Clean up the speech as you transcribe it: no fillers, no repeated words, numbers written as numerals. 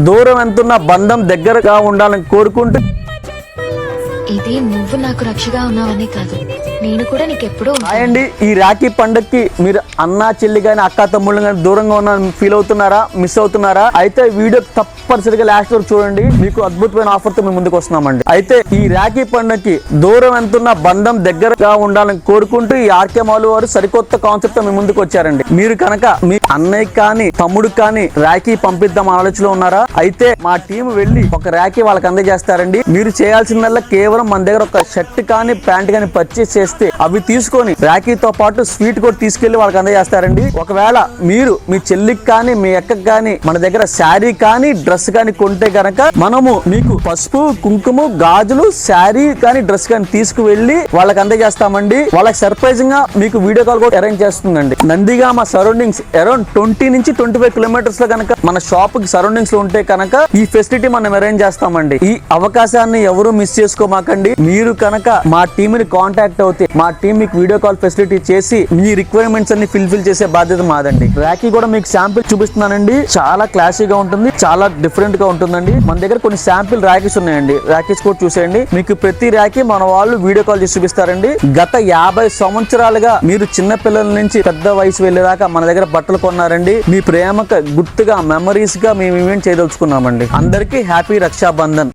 దూరం ఎంతున్న బంధం దగ్గరగా ఉండాలని కోరుకుంటూ ఇది నువ్వు నాకు రక్షగా ఉన్నావనే కాదు, నేను కూడా నీకెప్పుడూ అండి. ఈ రాఖీ పండుగకి మీరు అన్నా చెల్లి గాని అక్క తమ్ముళ్ళు గాని దూరంగా ఉన్న ఫీల్ అవుతున్నారా, మిస్ అవుతున్నారా? అయితే వీడియో తప్పనిసరిగా లాస్ట్ వరకు చూడండి, మీకు అద్భుతమైన ఆఫర్ తో మేము ముందుకు వస్తున్నామండి. అయితే ఈ రాఖీ పండుగకి దూరం ఎంతున్న బంధం దగ్గరగా ఉండాలని కోరుకుంటూ ఈ ఆర్కే మాల్ వారు సరికొత్త కాన్సెప్ట్ తో మీ ముందుకు వచ్చారండి. మీరు కనుక మీ అన్నయ్య కానీ తమ్ముడు కానీ రాఖీ పంపిద్దాం ఆలోచనలో ఉన్నారా? అయితే మా టీం వెళ్ళి ఒక రాఖీ వాళ్ళకి అందజేస్తారండి. మీరు చేయాల్సిందల్లా కేవలం మన దగ్గర ఒక షర్ట్ కానీ ప్యాంట్ కానీ పర్చేస్ చేస్తే అవి తీసుకొని రాఖీతో పాటు స్వీట్ కూడా తీసుకెళ్లి వాళ్ళకి అందజేస్తారండి. ఒకవేళ మీరు మీ చెల్లికి కానీ మీ అక్కకి కానీ మన దగ్గర శారీ కానీ డ్రెస్ కానీ కొంటే గనక మనము మీకు పసుపు కుంకుమ గాజులు శారీ కానీ డ్రెస్ కానీ తీసుకువెళ్ళి వాళ్ళకి అందజేస్తామండి. వాళ్ళకి సర్ప్రైజింగ్ గా మీకు వీడియో కాల్ కూడా అరేంజ్ చేస్తుందండి. నందిగామ సరౌండింగ్స్ అరౌండ్ 20 నుంచి 25 కిలోమీటర్స్ లో కనుక మన షాప్ కి సరౌండింగ్స్ లో ఉంటే కనుక ఈ ఫెసిలిటీ మనం అరేంజ్ చేస్తామండి. ఈ అవకాశాన్ని ఎవరు మిస్ చేసుకోమాకండి. మీరు కనుక మా టీమ్ ని కాంటాక్ట్ అవుతే మా టీం మీకు వీడియో కాల్ ఫెసిలిటీ చేసి మీ రిక్వైర్మెంట్స్ అన్ని ఫిల్ఫిల్ చేసే బాధ్యత మాదండి. రాఖీ కూడా మీకు శాంపిల్ చూపిస్తున్నానండి. చాలా క్లాసీగా ఉంటుంది, చాలా డిఫరెంట్ గా ఉంటుందండి. మన దగ్గర కొన్ని శాంపిల్ రాఖీస్ ఉన్నాయండి. రాఖీస్ కూడా చూసేయండి. మీకు ప్రతి రాఖీ మన వాళ్ళు వీడియో కాల్ చేసి చూపిస్తారండి. గత 50 సంవత్సరాలుగా మీరు చిన్న పిల్లల నుంచి పెద్ద వయసు వెళ్ళేదాకా మన దగ్గర బట్టలు కొన్నారండి. మీ ప్రేమకు గుర్తుగా మెమరీస్ గా మేము ఈవెంట్ చేయదలుచుకున్నామండి. అందరికీ హ్యాపీ రక్షాబంధన్.